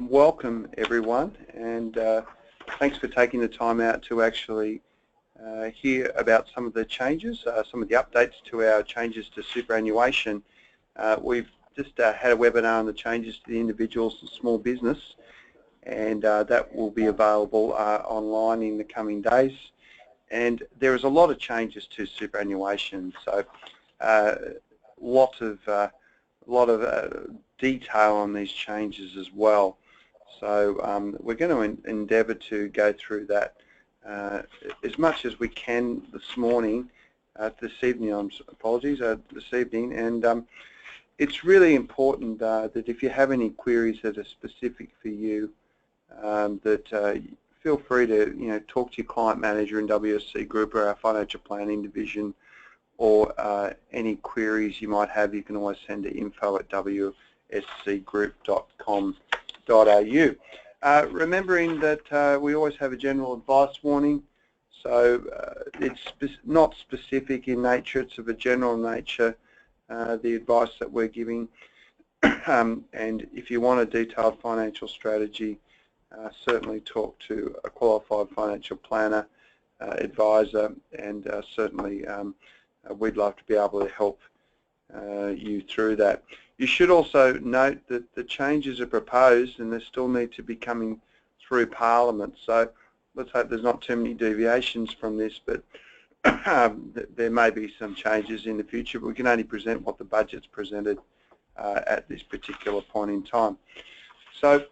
Welcome everyone, and thanks for taking the time out to actually hear about some of the changes, some of the updates to our changes to superannuation. We've just had a webinar on the changes to the individuals and small business, and that will be available online in the coming days. And there is a lot of changes to superannuation, so a lot of detail on these changes as well. So we're going to endeavour to go through that as much as we can this morning, this evening, this evening. And it's really important that if you have any queries that are specific for you, that feel free to talk to your client manager in WSC Group or our financial planning division, or any queries you might have, you can always send to info@wscgroup.com.au. Remembering that we always have a general advice warning, so it's not specific in nature, it's of a general nature, the advice that we're giving. And if you want a detailed financial strategy, certainly talk to a qualified financial planner, advisor, and certainly we'd love to be able to help you through that. You should also note that the changes are proposed and they still need to be coming through Parliament. So let's hope there's not too many deviations from this, but there may be some changes in the future, but we can only present what the budget's presented at this particular point in time. So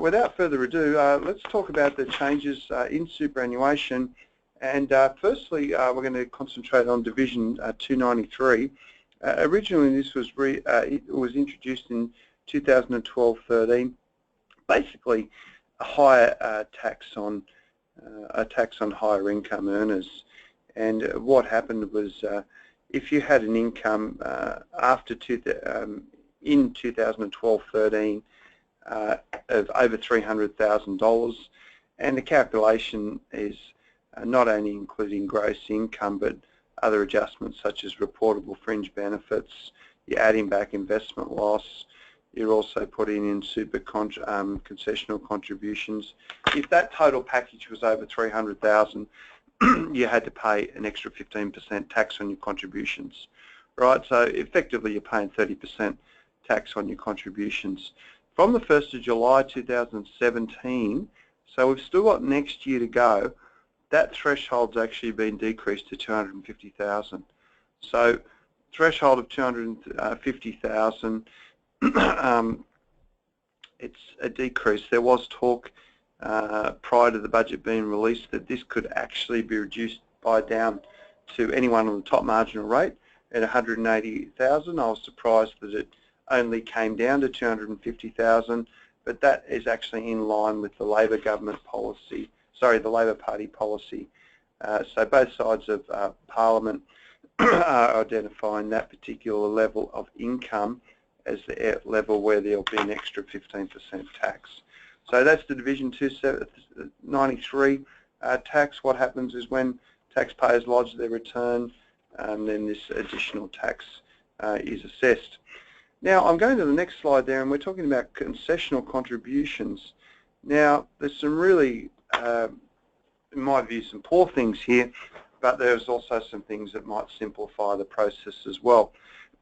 without further ado, let's talk about the changes in superannuation. And firstly, we're going to concentrate on Division 293. Originally, this was introduced in 2012-13. Basically, a higher tax on higher income earners. And what happened was, if you had an income in 2012-13 of over $300,000, and the calculation is not only including gross income, but other adjustments such as reportable fringe benefits, you're adding back investment loss, you're also putting in super concessional contributions. If that total package was over $300,000, you had to pay an extra 15% tax on your contributions, right? So effectively you're paying 30% tax on your contributions. From the 1st of July 2017, so we've still got next year to go, that threshold's actually been decreased to $250,000. So threshold of $250,000, it's a decrease. There was talk prior to the budget being released that this could actually be reduced by down to anyone on the top marginal rate at $180,000. I was surprised that it only came down to $250,000, but that is actually in line with the Labor government policy. Sorry, the Labor Party policy. So both sides of Parliament are identifying that particular level of income as the level where there'll be an extra 15% tax. So that's the Division 293 tax. What happens is when taxpayers lodge their return, then this additional tax is assessed. Now I'm going to the next slide there, and we're talking about concessional contributions. Now there's some really in my view, some poor things here, but there's also some things that might simplify the process as well.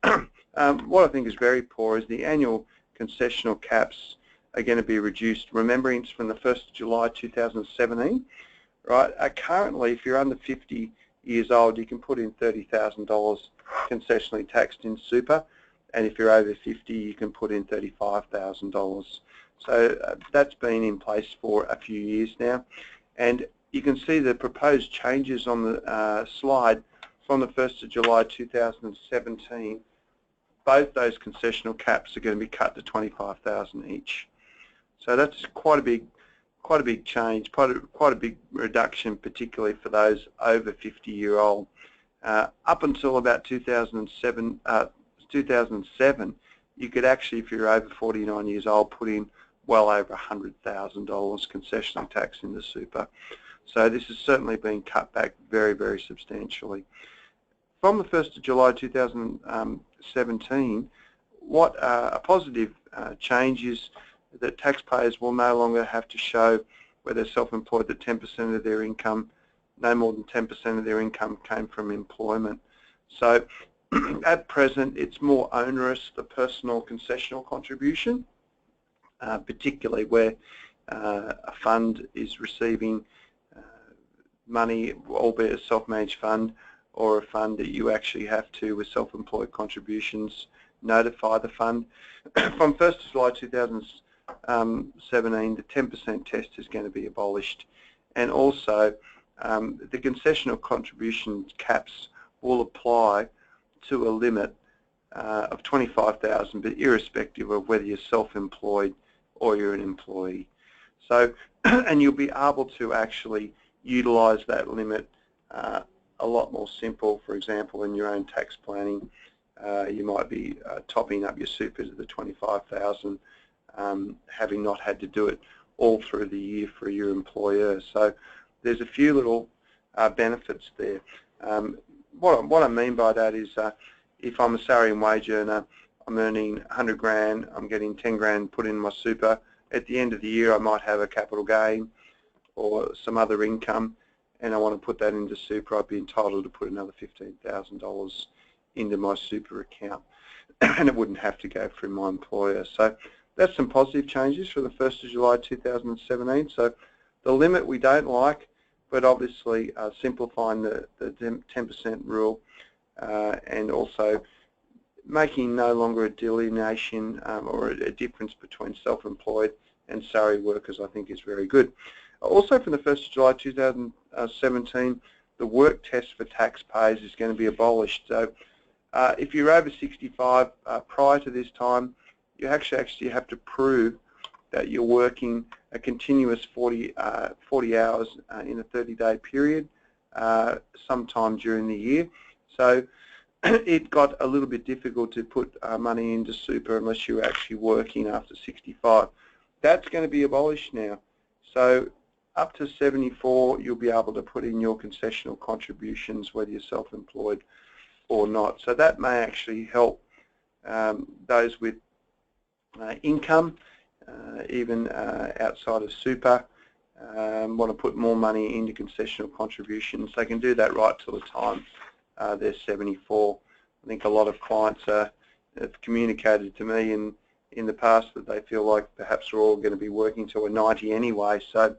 What I think is very poor is the annual concessional caps are going to be reduced. Remembering it's from the 1st of July 2017, right? Currently, if you're under 50 years old, you can put in $30,000 concessionally taxed in super, and if you're over 50, you can put in $35,000. So that's been in place for a few years now, and you can see the proposed changes on the slide from the 1st of July 2017. Both those concessional caps are going to be cut to $25,000 each. So that's quite a big change, quite a big reduction, particularly for those over 50-year-old. Up until about 2007, you could actually, if you're over 49 years old, put in well over $100,000 concessional tax in the super. So this has certainly been cut back very, very substantially. From the 1st of July 2017, what a positive change is that taxpayers will no longer have to show where they're self-employed that 10% of their income, no more than 10% of their income came from employment. So at present, it's more onerous, the personal concessional contribution, particularly where a fund is receiving money, albeit a self-managed fund, or a fund that you actually have to, with self-employed contributions, notify the fund. From 1st of July 2017, the 10% test is going to be abolished, and also the concessional contribution caps will apply to a limit of $25,000, but irrespective of whether you're self-employed or you're an employee. So, and you'll be able to actually utilise that limit a lot more simple. For example, in your own tax planning, you might be topping up your super to the $25,000, having not had to do it all through the year for your employer. So there's a few little benefits there. What I mean by that is if I'm a salary and wage earner, I'm earning 100 grand, I'm getting 10 grand put in my super. At the end of the year, I might have a capital gain or some other income, and I want to put that into super. I'd be entitled to put another $15,000 into my super account, and it wouldn't have to go through my employer. So that's some positive changes for the 1st of July 2017. So the limit we don't like, but obviously simplifying the 10% rule, and also making no longer a delineation or a difference between self-employed and salary workers, I think is very good. Also, from the 1st of July 2017, the work test for taxpayers is going to be abolished. So if you're over 65 prior to this time, you actually have to prove that you're working a continuous 40 hours in a 30-day period sometime during the year. So it got a little bit difficult to put money into super unless you're actually working after 65. That's going to be abolished now. So up to 74, you'll be able to put in your concessional contributions whether you're self-employed or not. So that may actually help those with income, even outside of super, want to put more money into concessional contributions. They can do that right till the time they're 74. I think a lot of clients have communicated to me in the past that they feel like perhaps we're all going to be working till we're 90 anyway. So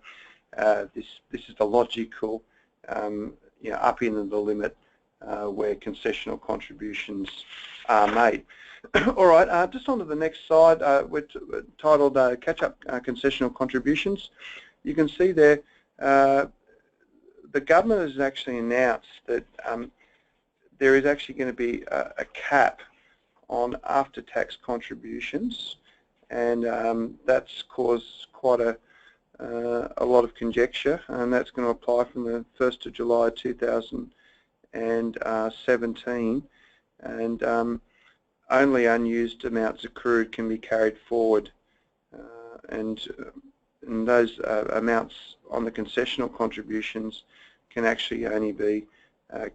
this is the logical upping of the limit where concessional contributions are made. All right, just on to the next slide. We're titled Catch-up Concessional Contributions. You can see there the government has actually announced that there is actually going to be a cap on after-tax contributions, and that's caused quite a lot of conjecture, and that's going to apply from the 1st of July 2017, and only unused amounts accrued can be carried forward, and those amounts on the concessional contributions can actually only be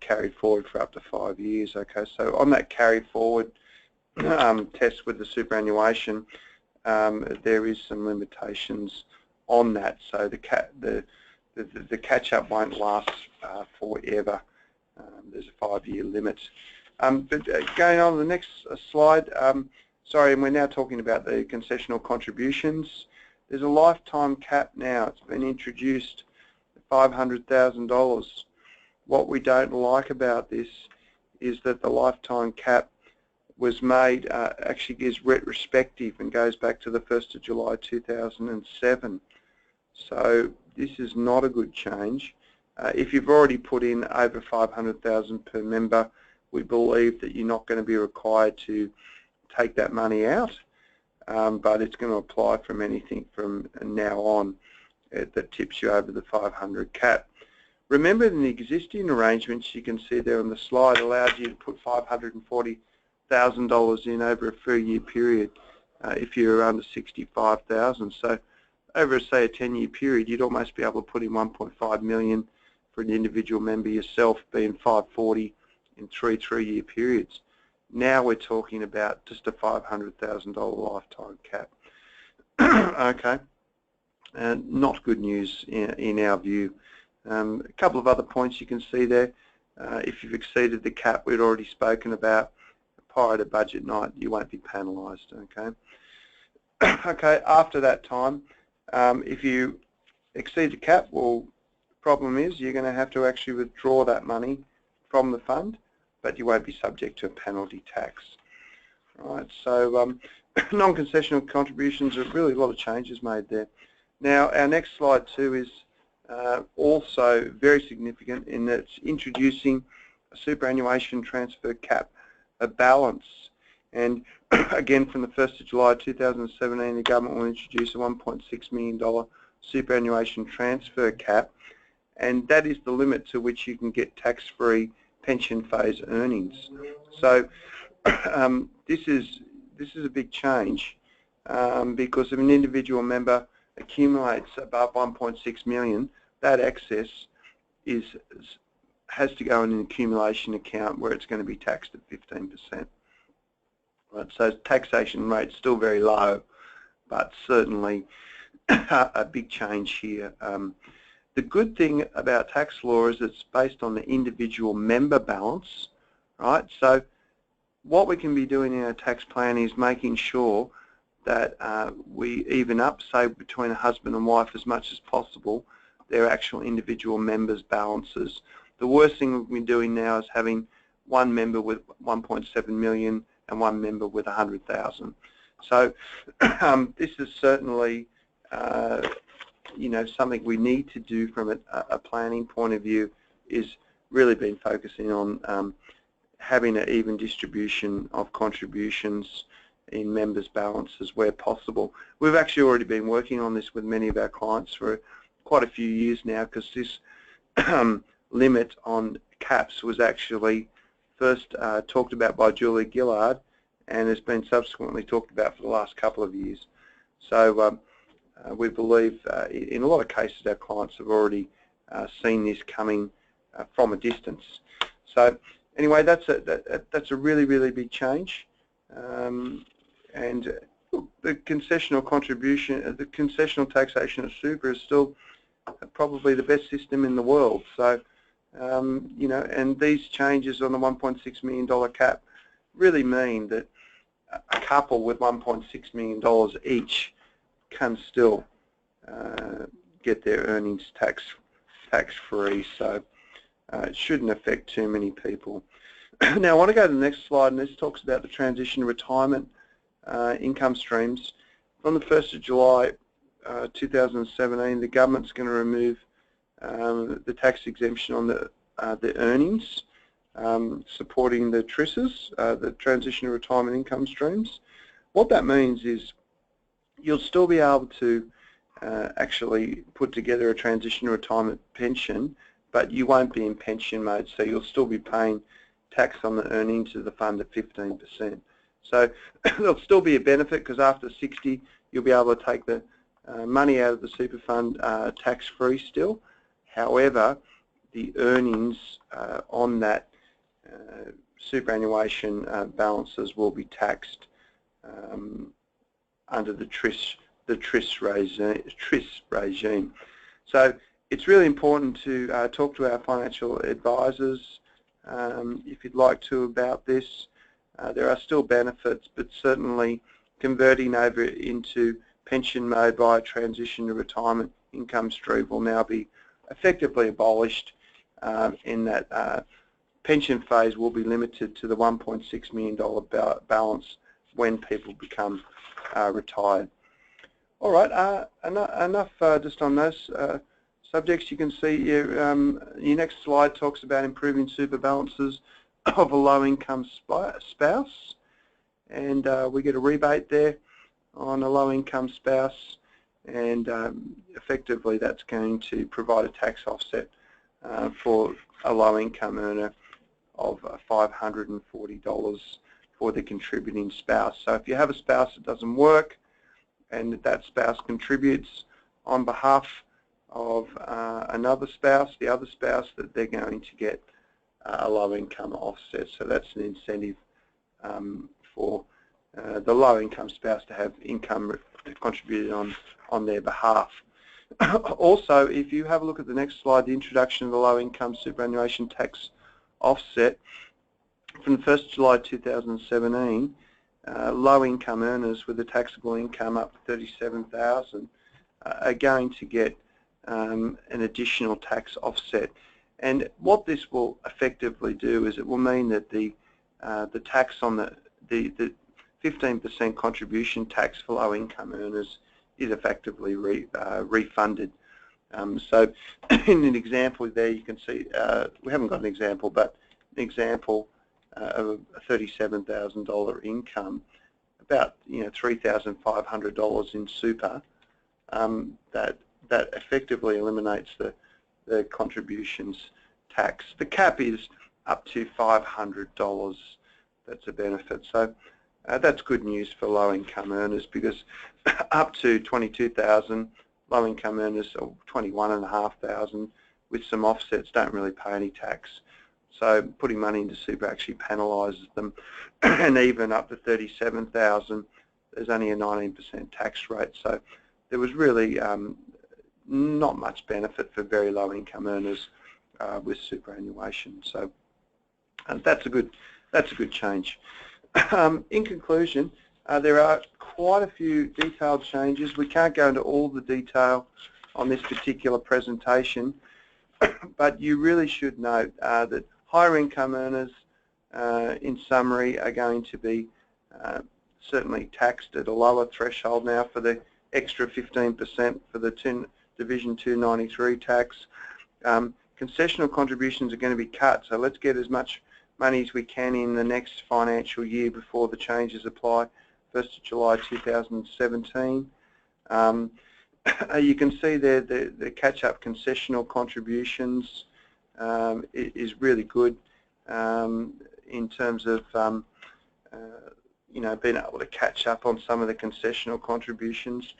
carried forward for up to 5 years. Okay, so on that carry forward test with the superannuation, there is some limitations on that. So the catch-up won't last forever. There's a 5-year limit. But going on to the next slide, sorry, and we're now talking about the concessional contributions. There's a lifetime cap now. It's been introduced, $500,000. What we don't like about this is that the lifetime cap was made, actually is retrospective and goes back to the 1st of July 2007. So this is not a good change. If you've already put in over $500,000 per member, we believe that you're not going to be required to take that money out, but it's going to apply from anything from now on that tips you over the 500 cap. Remember, in the existing arrangements, you can see there on the slide, allowed you to put $540,000 in over a 3-year period if you're under 65,000. So over, say, a 10-year period, you'd almost be able to put in $1.5 million for an individual member yourself, being $540 in 3-year periods. Now we're talking about just a $500,000 lifetime cap. Okay, not good news in our view. A couple of other points you can see there. If you've exceeded the cap we'd already spoken about prior to budget night, you won't be penalised. Okay. Okay. After that time, if you exceed the cap, well, the problem is you're going to have to actually withdraw that money from the fund, but you won't be subject to a penalty tax. Right. So non-concessional contributions are really a lot of changes made there. Now our next slide too is also very significant in that it's introducing a superannuation transfer cap, a balance. And again, from the 1st of July 2017, the government will introduce a $1.6 million superannuation transfer cap, and that is the limit to which you can get tax-free pension phase earnings. So this is a big change because if an individual member accumulates above 1.6 million, that excess has to go in an accumulation account where it's going to be taxed at 15%. Right, so taxation rate's still very low, but certainly a big change here. The good thing about tax law is it's based on the individual member balance, right? So what we can be doing in our tax plan is making sure that we even up, say, between a husband and wife as much as possible, their actual individual members' balances. The worst thing we're doing now is having one member with 1.7 million and one member with 100,000. So this is certainly, something we need to do from a planning point of view, is really been focusing on having an even distribution of contributions in members' balances where possible. We've actually already been working on this with many of our clients for quite a few years now, because this limit on caps was actually first talked about by Julie Gillard and has been subsequently talked about for the last couple of years. So we believe in a lot of cases our clients have already seen this coming from a distance. So anyway, that's a really, really big change. And the concessional contribution, the concessional taxation of super is still probably the best system in the world. So, and these changes on the $1.6 million cap really mean that a couple with $1.6 million each can still get their earnings tax-free. So it shouldn't affect too many people. Now I want to go to the next slide, and this talks about the transition to retirement income streams. From the 1st of July 2017, the government's going to remove the tax exemption on the earnings supporting the TRISs, the transition to retirement income streams. What that means is you'll still be able to actually put together a transition to retirement pension, but you won't be in pension mode, so you'll still be paying tax on the earnings of the fund at 15%. So there'll still be a benefit, because after 60 you'll be able to take the money out of the super fund tax-free still. However, the earnings on that superannuation balances will be taxed under the TRIS regime. So it's really important to talk to our financial advisors if you'd like to about this. There are still benefits, but certainly converting over into pension mode by transition to retirement income stream will now be effectively abolished, in that pension phase will be limited to the $1.6 million balance when people become retired. All right, enough just on those subjects. You can see your next slide talks about improving super balances of a low-income spouse, and we get a rebate there on a low-income spouse, and effectively that's going to provide a tax offset for a low-income earner of $540 for the contributing spouse. So if you have a spouse that doesn't work and that spouse contributes on behalf of another spouse, the other spouse, that they're going to get a low-income offset. So that's an incentive for the low-income spouse to have income contributed on their behalf. Also, if you have a look at the next slide, the introduction of the low-income superannuation tax offset, from the 1st of July 2017, low-income earners with a taxable income up to $37,000 are going to get an additional tax offset. And what this will effectively do is it will mean that the tax on the 15% contribution tax for low-income earners is effectively refunded. So in an example there you can see, we haven't got an example, but an example of a $37,000 income, about $3,500 in super, that effectively eliminates the contributions tax. The cap is up to $500. That's a benefit. So that's good news for low-income earners, because up to $22,000, low-income earners, or $21,500 with some offsets, don't really pay any tax. So putting money into super actually penalises them. And even up to $37,000, there's only a 19% tax rate. So there was really not much benefit for very low-income earners with superannuation. So that's a good change. In conclusion, there are quite a few detailed changes. We can't go into all the detail on this particular presentation, but you really should note that higher income earners, in summary, are going to be certainly taxed at a lower threshold now for the extra 15% for the Division 293 tax. Concessional contributions are going to be cut, so let's get as much money as we can in the next financial year before the changes apply, 1st of July 2017. You can see there the catch-up concessional contributions is really good in terms of being able to catch up on some of the concessional contributions.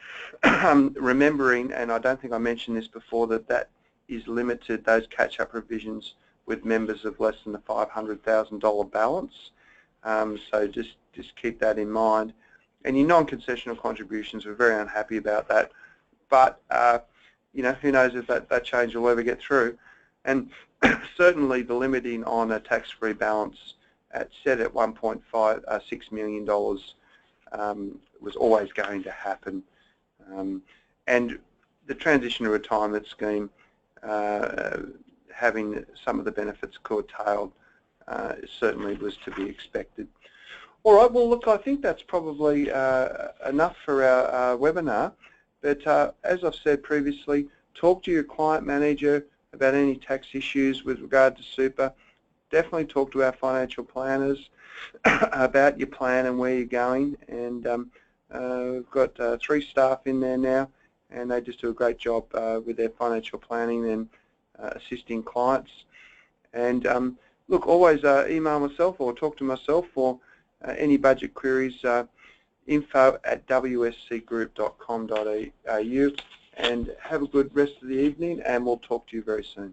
Remembering, and I don't think I mentioned this before, that is limited, those catch-up provisions, with members of less than the $500,000 balance. So just keep that in mind. And your non-concessional contributions, we're very unhappy about that. But who knows if that change will ever get through. And certainly the limiting on a tax-free balance set at $1.6 million was always going to happen. And the transition to retirement scheme, having some of the benefits curtailed, certainly was to be expected. All right, well, look, I think that's probably enough for our webinar. But as I've said previously, talk to your client manager about any tax issues with regard to super. Definitely talk to our financial planners about your plan and where you're going. And we've got 3 staff in there now, and they just do a great job with their financial planning and assisting clients. And look, always email myself or talk to myself for any budget queries, info@wscgroup.com.au, and have a good rest of the evening, and we'll talk to you very soon.